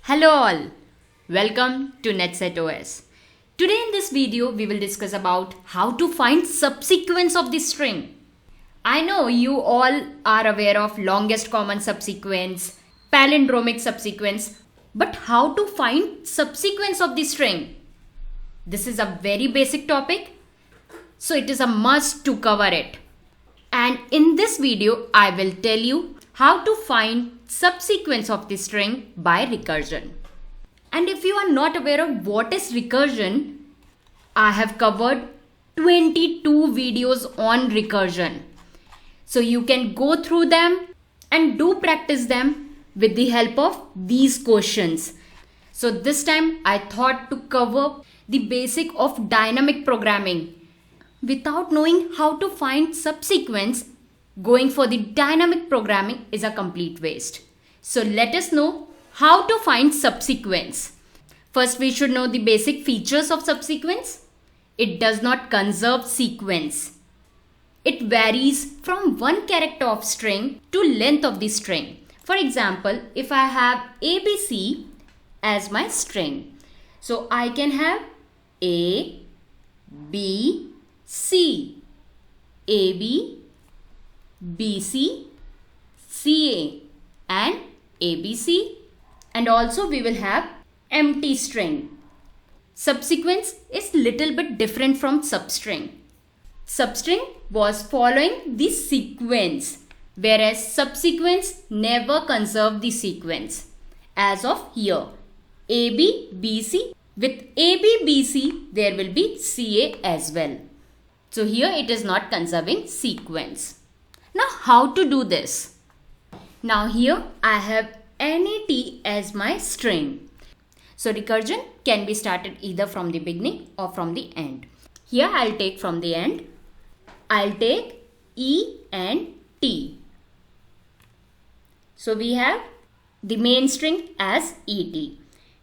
Hello all, welcome to NetSet OS. Today in this video we will discuss about how to find subsequence of the string. I know you all are aware of longest common subsequence, palindromic subsequence, but how to find subsequence of the string? This is a very basic topic, so it is a must to cover it. And in this video I will tell you how to find subsequence of the string by recursion. And if you are not aware of what is recursion, I have covered 22 videos on recursion. So you can go through them and do practice them with the help of these questions. So this time I thought to cover the basic of dynamic programming. Without knowing how to find subsequence, going for the dynamic programming is a complete waste. So let us know how to find subsequence. First, we should know the basic features of subsequence. It does not conserve sequence. It varies from one character of string to length of the string. For example, if I have ABC as my string, so I can have A, B, C, AB, BC, CA and ABC, and also we will have empty string. Subsequence is little bit different from substring. Substring was following the sequence, whereas subsequence never conserve the sequence. As of here, AB, BC, with AB, BC there will be CA as well. So here it is not conserving sequence. Now how to do this? Now here I have NAT as my string. So recursion can be started either from the beginning or from the end. Here I'll take from the end. I'll take E and T. So we have the main string as ET.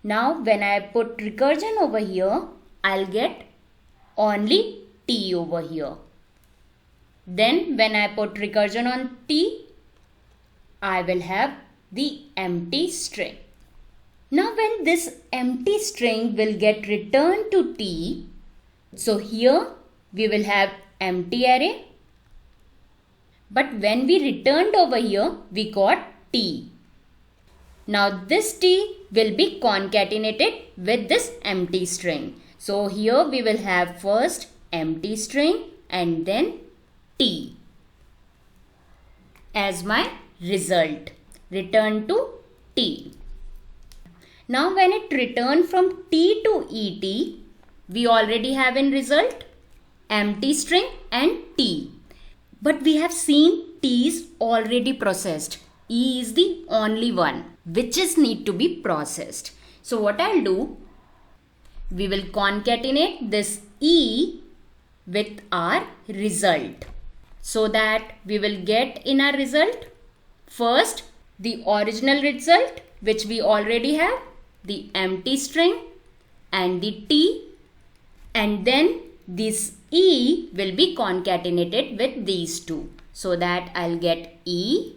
Now when I put recursion over here, I'll get only T over here. Then when I put recursion on T, I will have the empty string. Now when this empty string will get returned to T, so here we will have empty array. But when we returned over here, we got T. Now this T will be concatenated with this empty string. So here we will have first empty string and then T as my result. Return to T. Now when it returned from T to ET, we already have in result empty string and T. But we have seen T is already processed. E is the only one which is need to be processed. So what I'll do, we will concatenate this E with our result, so that we will get in our result first the original result which we already have, the empty string and the T, and then this E will be concatenated with these two, so that I'll get E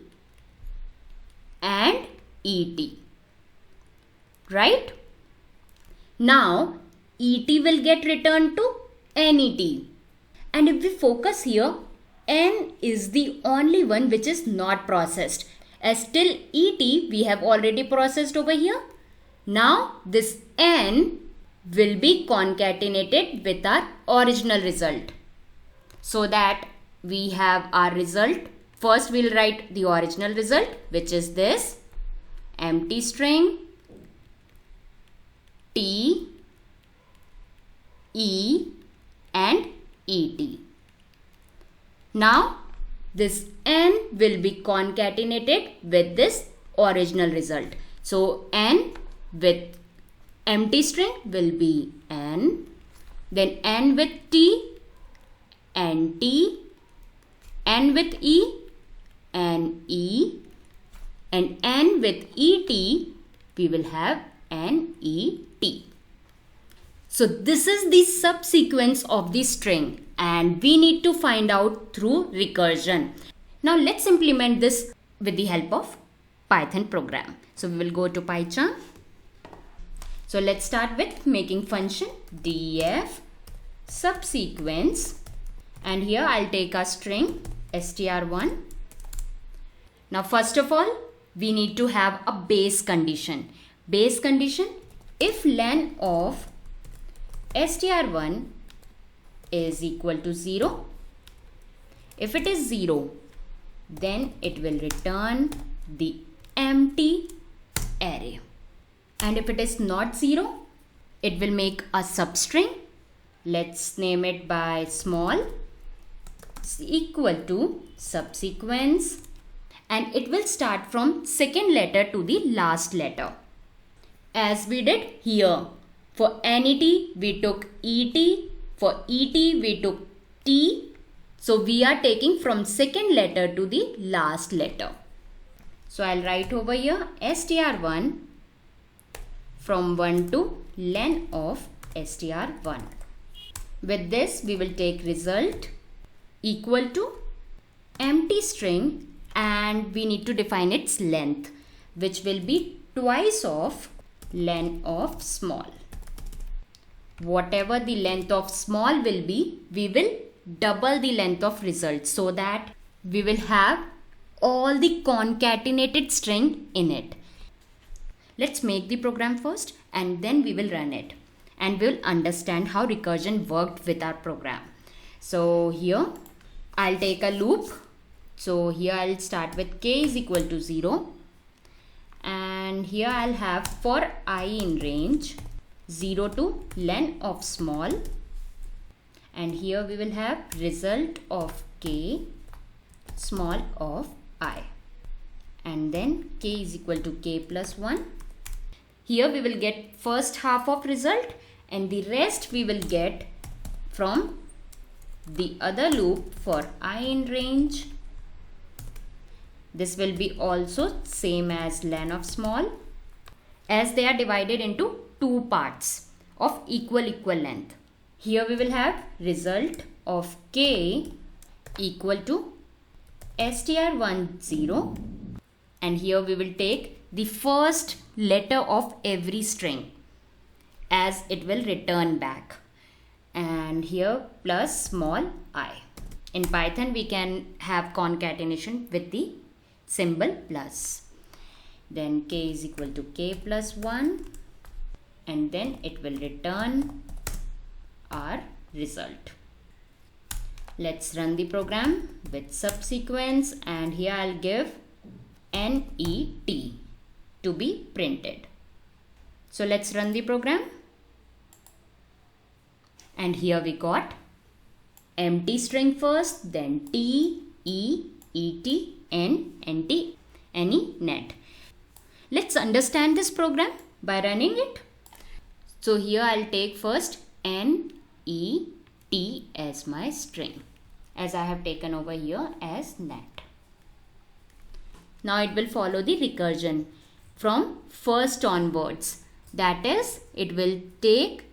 and ET. Right? Now ET will get returned to NET. And if we focus here, N is the only one which is not processed. As till ET we have already processed over here. Now this N will be concatenated with our original result, so that we have our result. First we'll write the original result, which is this empty string T, E and ET. Now this N will be concatenated with this original result. So N with empty string will be N, then N with T and T, N with E and E, and N with ET we will have NET. So this is the subsequence of the string and we need to find out through recursion. Now let's implement this with the help of Python program. So we will go to PyCharm So let's start with making function def subsequence, and here I'll take a string str1. Now first of all, we need to have a base condition. Base condition, if len of str1 is equal to 0, if it is 0, then it will return the empty array. And if it is not 0, it will make a substring. Let's name it by small, is equal to subsequence, and it will start from second letter to the last letter. As we did here, for NET we took ET, for ET we took T. So we are taking from second letter to the last letter. So I'll write over here str1 from 1 to len of str1. With this we will take result equal to empty string, and we need to define its length, which will be twice of len of small. Whatever the length of small will be, we will double the length of result, so that we will have all the concatenated string in it. Let's make the program first and then we will run it, and we'll understand how recursion worked with our program. So here I'll take a loop. So here I'll start with k is equal to 0, and here I'll have for I in range 0 to len of small, and here we will have result of k small of I, and then k is equal to k plus 1. Here we will get first half of result, and the rest we will get from the other loop for I in range. This will be also same as len of small, as they are divided into two parts of equal length. Here we will have result of k equal to str10, and here we will take the first letter of every string as it will return back, and here plus small I. In Python we can have concatenation with the symbol plus. Then k is equal to k plus 1, and then it will return our result. Let's run the program with subsequence, and here I'll give NET to be printed. So let's run the program, and here we got empty string first, then T, E, ET, N, NT, any net. Let's understand this program by running it. So here I'll take first NET as my string, as I have taken over here as net. Now it will follow the recursion from first onwards. That is, it will take,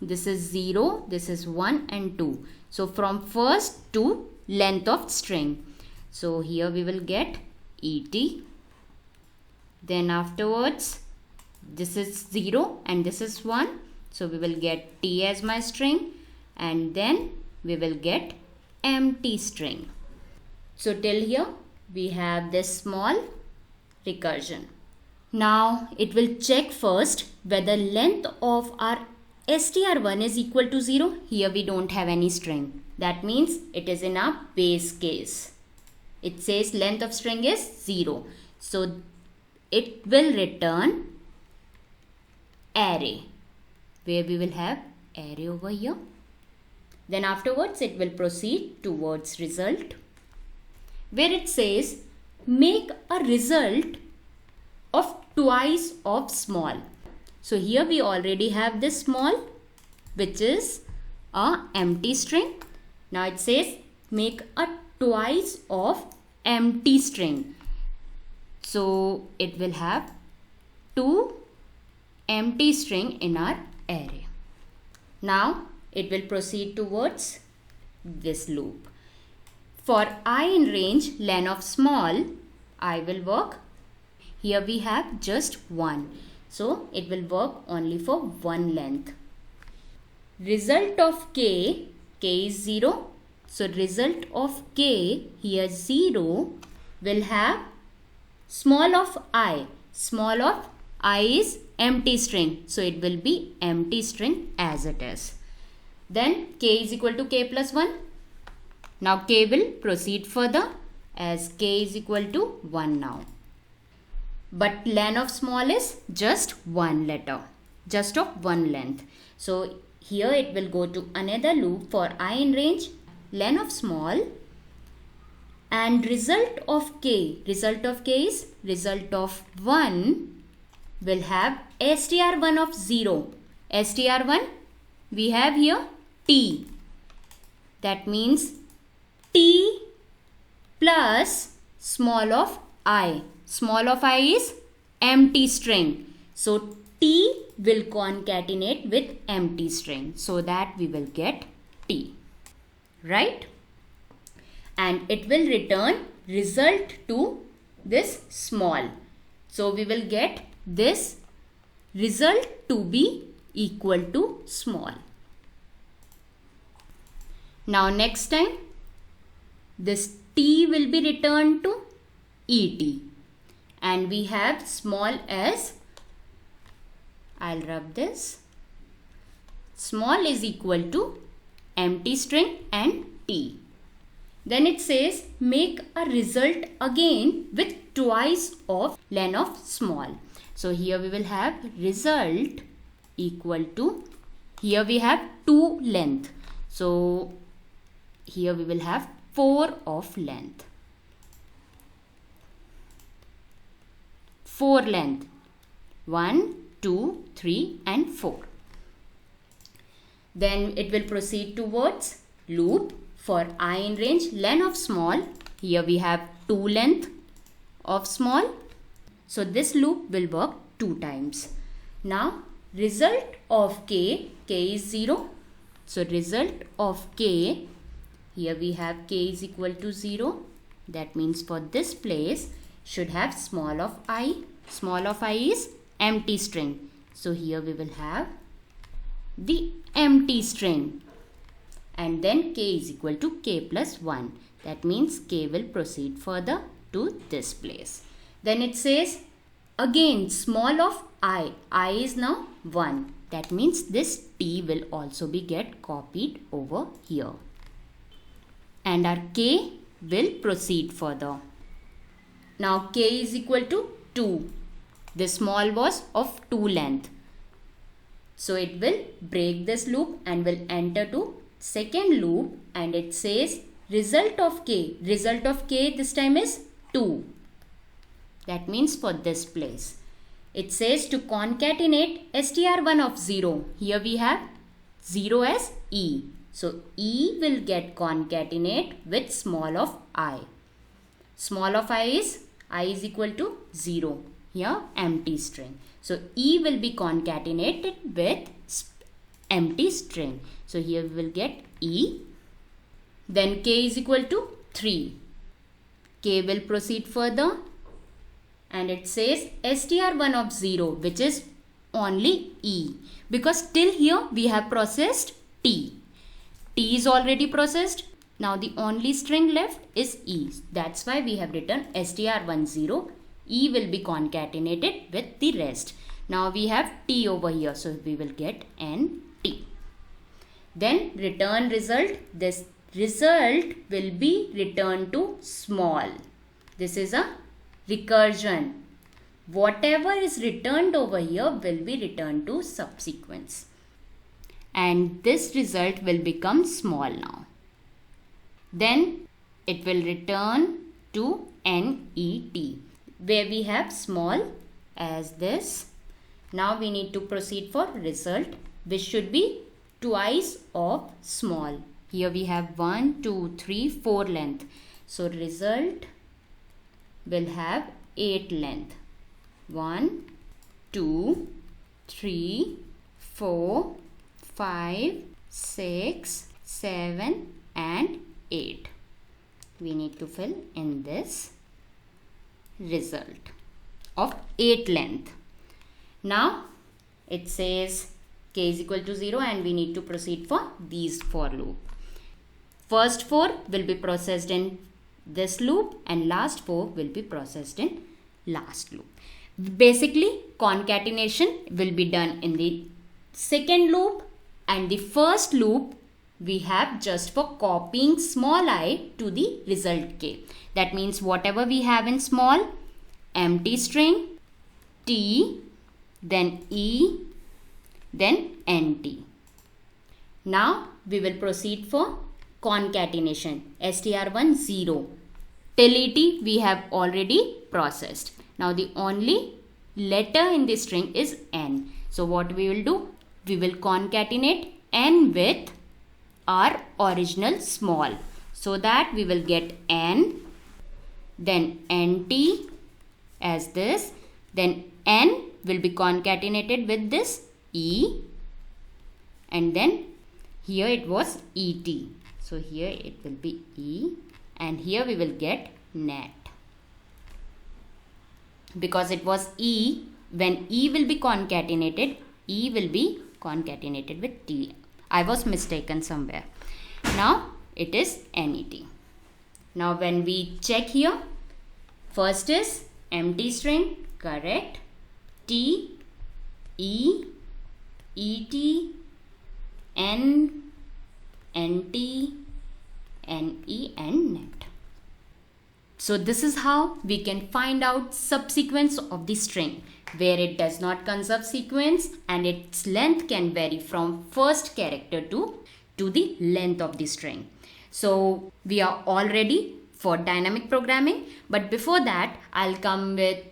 this is 0, this is 1 and 2. So from first to length of string. So here we will get ET. Then afterwards, this is 0 and this is 1. So we will get T as my string, and then we will get empty string. So till here we have this small recursion. Now it will check first whether length of our str1 is equal to 0. Here we don't have any string. That means it is in our base case. It says length of string is 0. So it will return array, where we will have array over here. Then afterwards it will proceed towards result, where it says make a result of twice of small. So here we already have this small, which is a empty string. Now it says make a twice of empty string. So it will have 2 empty string in our array. Now it will proceed towards this loop. For I in range len of small, I will work. Here we have just 1. So it will work only for one length. Result of k is 0. So result of k here 0 will have small of I. Small of I is empty string. So it will be empty string as it is. Then k is equal to k plus 1. Now k will proceed further as k is equal to 1 now. But len of small is just one letter, just of one length. So here it will go to another loop for I in range, len of small, and result of k is result of 1 will have str1 of 0. str1 we have here t. That means t plus small of I. Small of I is empty string. So t will concatenate with empty string. So that we will get t. Right? And it will return result to this small. So we will get this result to be equal to small. Now next time this t will be returned to et. And we have small as, I'll rub this, small is equal to empty string and t. Then it says make a result again with twice of len of small. So here we will have result equal to, here we have 2 length. So here we will have 4 of length. 4 length. 1, 2, 3 and 4. Then it will proceed towards loop for I in range, len of small. Here we have 2 length of small. So this loop will work 2 times. Now result of k is 0. So result of k, here we have k is equal to 0. That means for this place should have small of I. Small of I is empty string. So here we will have the empty string. And then k is equal to k plus 1. That means k will proceed further to this place. Then it says again small of I. I is now 1. That means this t will also be get copied over here. And our k will proceed further. Now k is equal to 2. The small was of 2 length. So it will break this loop and will enter to second loop, and it says result of k. Result of k this time is 2. That means for this place. It says to concatenate str1 of 0. Here we have 0 as e. So e will get concatenate with small of I. Small of I is equal to 0. Here empty string. So e will be concatenated with empty string. So here we will get e. Then k is equal to 3. K will proceed further. And it says str1 of 0, which is only e. Because till here we have processed t. T is already processed. Now the only string left is e. That's why we have written str1 0. E will be concatenated with the rest. Now we have t over here. So we will get n t. Then return result. This result will be returned to small. This is a recursion. Whatever is returned over here will be returned to subsequence. And this result will become small now. Then it will return to net, where we have small as this. Now we need to proceed for result, which should be twice of small. Here we have 1, 2, 3, 4 length. So result will have 8 length. 1, 2, 3, 4, 5, 6, 7 and 8. We need to fill in this result of 8 length. Now it says k is equal to 0 and we need to proceed for these for loop. First 4 will be processed in this loop and last 4 will be processed in last loop. Basically, concatenation will be done in the second loop, and the first loop we have just for copying small I to the result k. That means whatever we have in small, empty string, t, then e, then nt. Now we will proceed for concatenation. str1 0 till et we have already processed. Now the only letter in this string is n. So what we will do? We will concatenate n with our original small. So that we will get n, then nt as this, then n will be concatenated with this e, and then here it was et. So here it will be e, and here we will get net. Because it was e, when e will be concatenated, e will be concatenated with t. I was mistaken somewhere. Now it is net. Now when we check here, first is empty string, correct, t, e, et, n, nt, ne and net. So this is how we can find out subsequence of the string, where it does not conserve sequence and its length can vary from first character to the length of the string. So we are all ready for dynamic programming, but before that I'll come with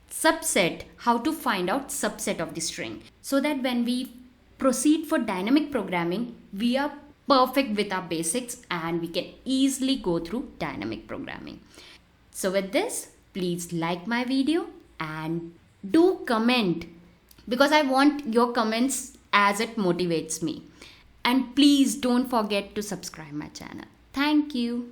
subset, how to find out subset of the string, so that when we proceed for dynamic programming, we are perfect with our basics and we can easily go through dynamic programming. So with this, please like my video and do comment, because I want your comments as it motivates me. And please don't forget to subscribe my channel. Thank you.